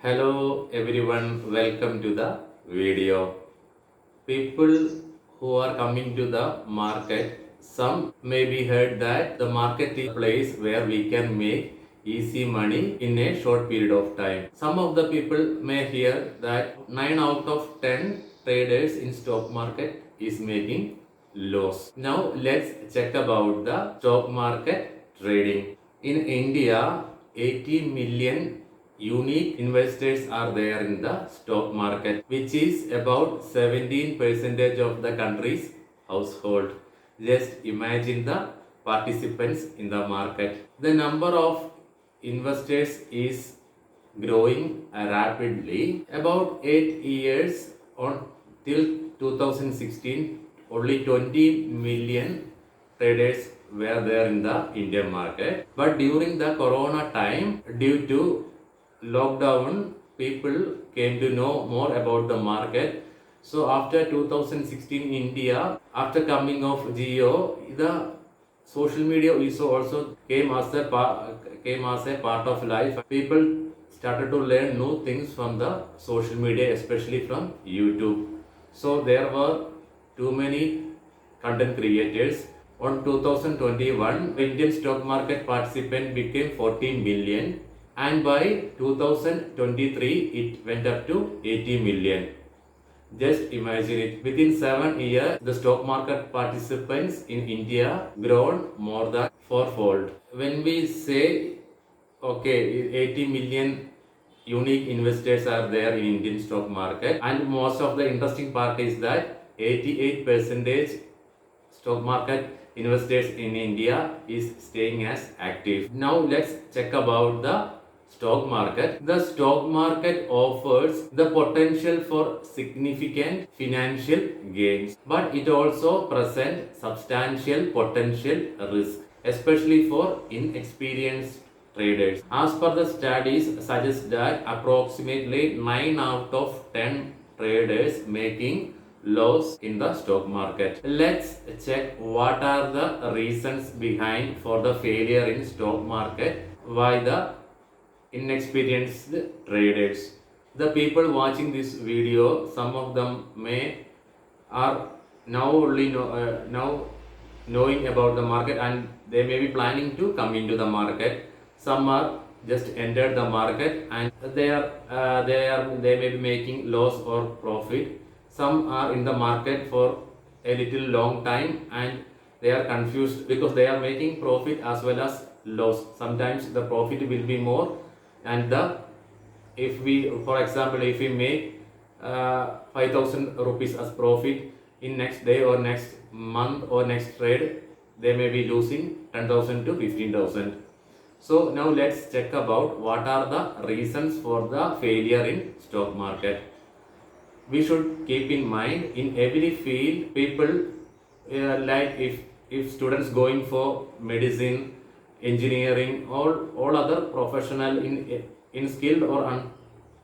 Hello everyone, welcome to the video. People who are coming to the market, some maybe heard that the market is a place where we can make easy money in a short period of time. Some of the people may hear that 9 out of 10 traders in stock market is making loss. Now let's check about the stock market trading. In India, 80 million unique investors are there in the stock market, which is about 17% of the country's household. Just imagine the participants in the market. The number of investors is growing rapidly. About 8 years on till 2016, only 20 million traders were there in the Indian market. But during the corona time, due to lockdown, people came to know more about the market. So after 2016 India, after coming of Geo, the social media also came as a part of life. People started to learn new things from the social media, especially from YouTube. So there were too many content creators. On 2021, the Indian stock market participant became 14 million, and by 2023 it went up to 80 million. Just imagine it. Within 7 years, the stock market participants in India grown more than fourfold. When we say, okay, 80 million unique investors are there in Indian stock market, and most of the interesting part is that 88% stock market investors in India is staying as active. Now let's check about the stock market. The stock market offers the potential for significant financial gains, but it also presents substantial potential risk, especially for inexperienced traders. As per the studies suggest that approximately 9 out of 10 traders making loss in the stock market. Let's check what are the reasons behind for the failure in stock market. Why the inexperienced traders? The people watching this video, some of them may are now only now knowing about the market, and they may be planning to come into the market. Some are just entered the market and they may be making loss or profit. Some are in the market for a little long time and they are confused because they are making profit as well as loss. Sometimes the profit will be more, and the if we, for example, if we make 5,000 rupees as profit, in next day or next month or next trade they may be losing 10,000 to 15,000. So now let's check about what are the reasons for the failure in stock market. We should keep in mind in every field people like if students going for medicine, engineering, all other professional in skilled or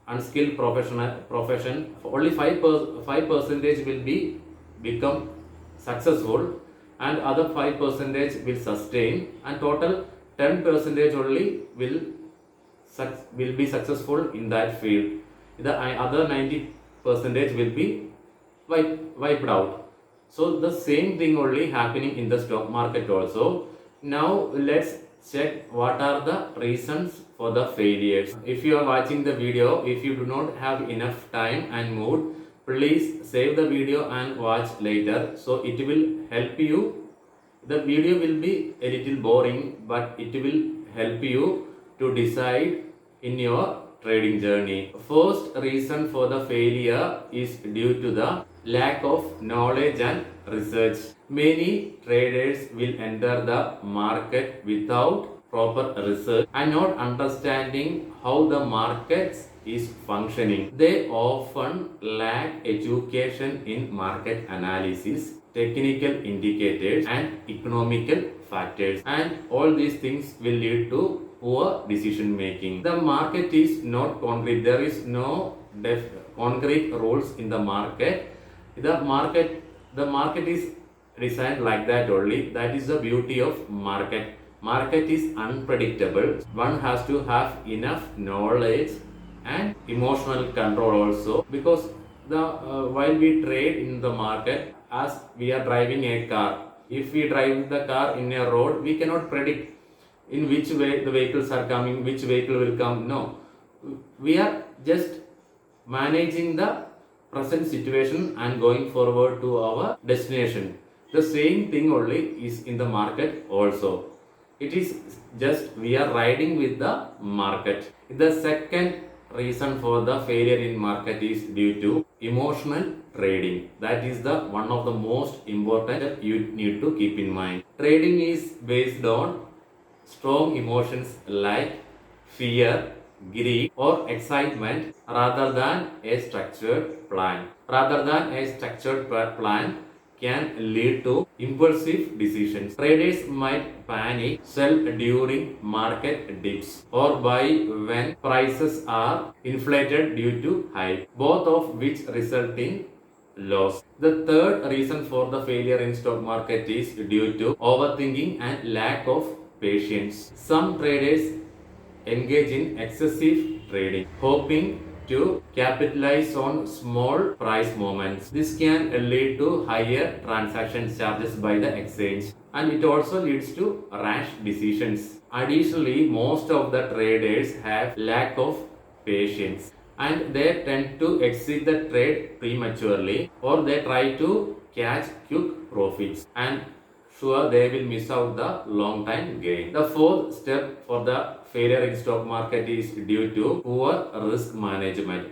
unskilled profession, only 5% will be become successful, and other 5% will sustain, and total 10% only will be successful in that field. The other 90% will be wiped out. So the same thing only happening in the stock market also. Now let's check what are the reasons for the failures. If you are watching the video, if you do not have enough time and mood, please save the video and watch later, so it will help you. The video will be a little boring, but it will help you to decide in your trading journey. First reason for the failure is due to the lack of knowledge and research. Many traders will enter the market without proper research and not understanding how the market is functioning. They often lack education in market analysis, technical indicators, and economical factors, and all these things will lead to poor decision making. The market is not concrete. There is no concrete rules in the market. The market is designed like that only. That is the beauty of market. Market is unpredictable. One has to have enough knowledge and emotional control also, because the while we trade in the market, as we are driving a car, if we drive the car in a road, we cannot predict in which way the vehicles are coming, which vehicle will come. No, we are just managing the present situation and going forward to our destination. The same thing only is in the market also. It is just we are riding with the market. The second reason for the failure in market is due to emotional trading. That is the one of the most important that you need to keep in mind. Trading is based on strong emotions like fear, greed, or excitement rather than a structured plan. Rather than a structured plan can lead to impulsive decisions. Traders might panic, sell during market dips, or buy when prices are inflated due to hype, both of which result in loss. The third reason for the failure in stock market is due to overthinking and lack of patience. Some traders engage in excessive trading, hoping to capitalize on small price movements. This can lead to higher transaction charges by the exchange, and it also leads to rash decisions. Additionally, most of the traders have lack of patience and they tend to exit the trade prematurely, or they try to catch quick profits, and sure they will miss out the long time gain. The fourth step for the failure in stock market is due to poor risk management.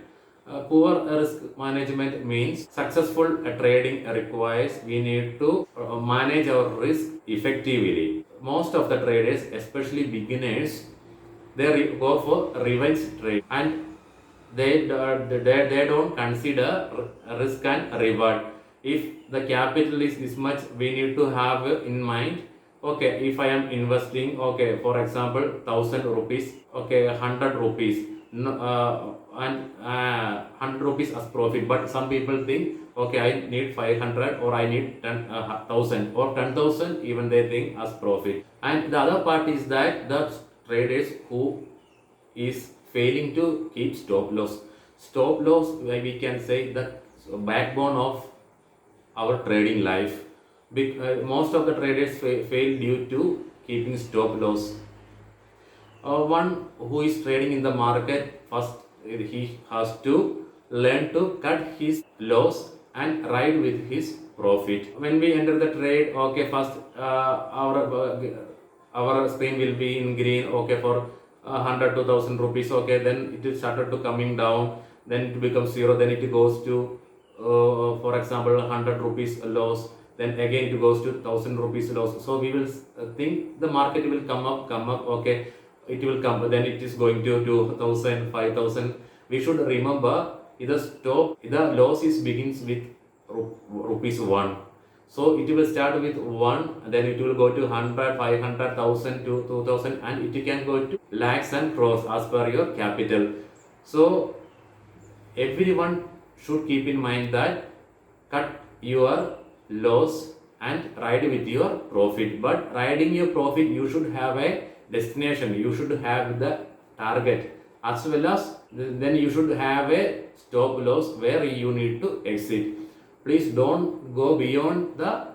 Poor risk management means successful trading requires we need to manage our risk effectively. Most of the traders, especially beginners, they go for revenge trade, and they don't consider risk and reward. If the capital is this much, we need to have in mind, okay, if I am investing, okay, for example 1000 rupees, okay, 100 rupees, and 100 rupees as profit, but some people think, okay, I need 500 or I need 10,000 or 10,000 even they think as profit. And the other part is that the traders who is failing to keep stop loss. Stop loss, we can say, the backbone of our trading life. Most of the traders fail due to keeping stop loss. One who is trading in the market, first he has to learn to cut his loss and ride with his profit. When we enter the trade, okay, first our screen will be in green, okay, for 100 to 1000 rupees, okay, then it is started to coming down, then it becomes zero, then it goes to for example 100 rupees loss, then again it goes to 1000 rupees loss. So we will think the market will come up, okay, it will come, then it is going to 2000, 5000. We should remember the loss is begins with rupees 1. So it will start with 1, then it will go to 100, 500, 1000 to 2000, and it can go to lakhs and crores as per your capital. So everyone should keep in mind that cut your loss and ride with your profit. But riding your profit, you should have a destination, you should have the target, as well as then you should have a stop loss where you need to exit. Please don't go beyond the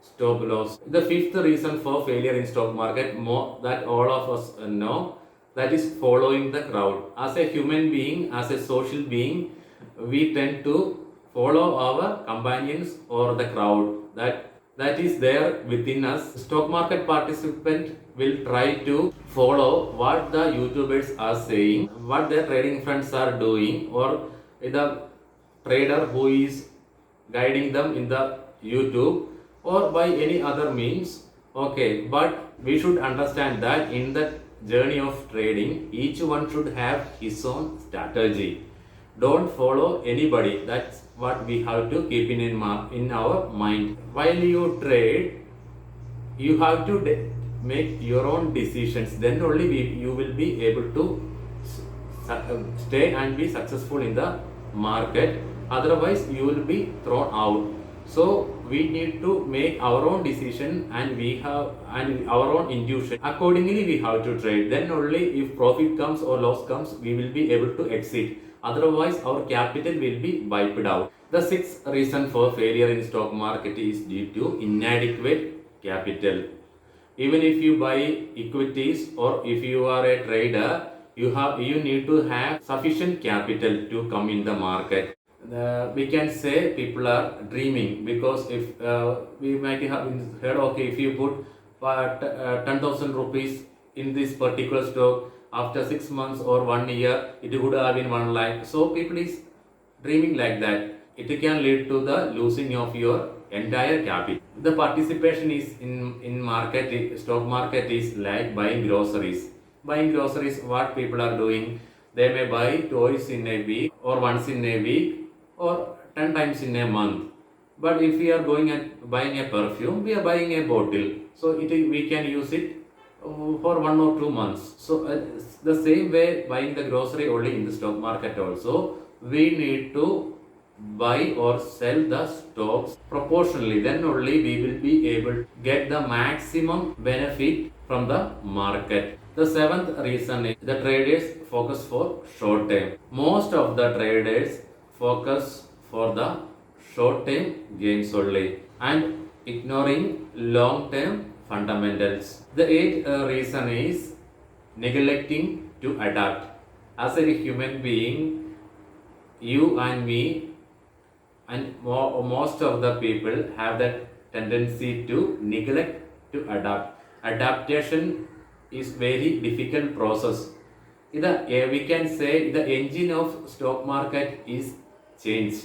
stop loss. The fifth reason for failure in stock market, more that all of us know, that is following the crowd. As a human being, as a social being, we tend to follow our companions or the crowd that is there within us. Stock market participant will try to follow what the YouTubers are saying, what their trading friends are doing, or the trader who is guiding them in the YouTube, or by any other means. Okay, but we should understand that in the journey of trading, each one should have his own strategy. Don't follow anybody. That's what we have to keep in our mind. While you trade, you have to make your own decisions. Then only you will be able to stay and be successful in the market. Otherwise, you will be thrown out. So we need to make our own decision, and we have and our own intuition. Accordingly we have to trade. Then only if profit comes or loss comes, we will be able to exit. Otherwise our capital will be wiped out. The sixth reason for failure in stock market is due to inadequate capital. Even if you buy equities or if you are a trader, you need to have sufficient capital to come in the market. We can say people are dreaming, because if we might have heard, okay, if you put 10,000 rupees in this particular stock, after 6 months or 1 year it would have been 1 lakh. So people is dreaming like that. It can lead to the losing of your entire capital. The participation is in market, stock market is like buying groceries. Buying groceries, what people are doing, they may buy twice in a week or once in a week or 10 times in a month. But if we are going and buying a perfume, we are buying a bottle, so we can use it for 1 or 2 months. So the same way, buying the grocery only in the stock market also, we need to buy or sell the stocks proportionally. Then only we will be able to get the maximum benefit from the market. The seventh reason is the traders focus for short term. Most of the traders focus for the short term gains only and ignoring long term fundamentals. The eighth reason is neglecting to adapt. As a human being, you and me and most of the people have that tendency to neglect to adapt. Adaptation is very difficult process. We can say the engine of stock market is change.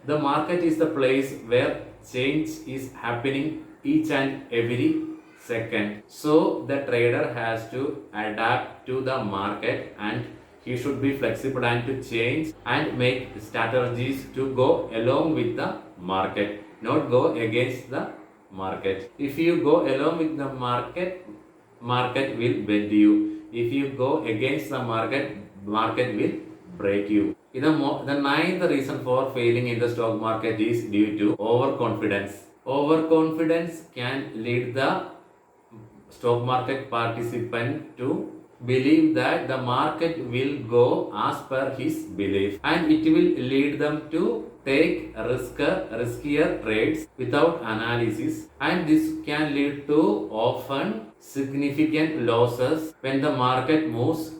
The market is the place where change is happening each and every second. So the trader has to adapt to the market, and he should be flexible and to change and make strategies to go along with the market, not go against the market. If you go along with the market, market will bend you. If you go against the market, market will break you. The ninth reason for failing in the stock market is due to overconfidence. Overconfidence can lead the stock market participant to believe that the market will go as per his belief, and it will lead them to take riskier trades without analysis, and this can lead to often significant losses when the market moves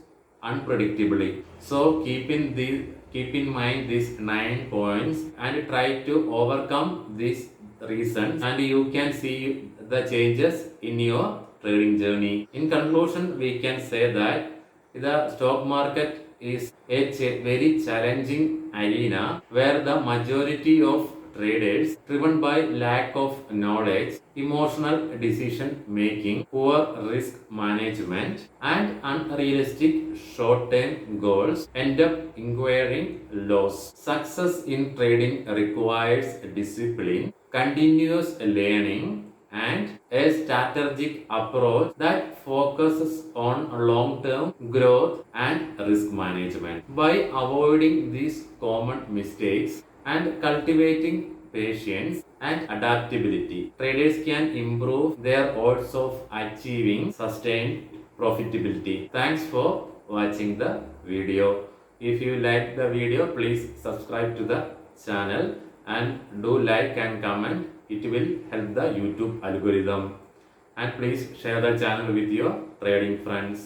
unpredictably. So keep in mind these 9 points and try to overcome these reasons, and you can see the changes in your trading journey. In conclusion, we can say that the stock market is a very challenging arena where the majority of traders, driven by lack of knowledge, emotional decision making, poor risk management, and unrealistic short term goals, end up incurring loss. Success in trading requires discipline, continuous learning, and a strategic approach that focuses on long-term growth and risk management. By avoiding these common mistakes and cultivating patience and adaptability, traders can improve their odds of achieving sustained profitability. Thanks for watching the video. If you like the video, please subscribe to the channel and do like and comment. It will help the YouTube algorithm. And please share the channel with your trading friends.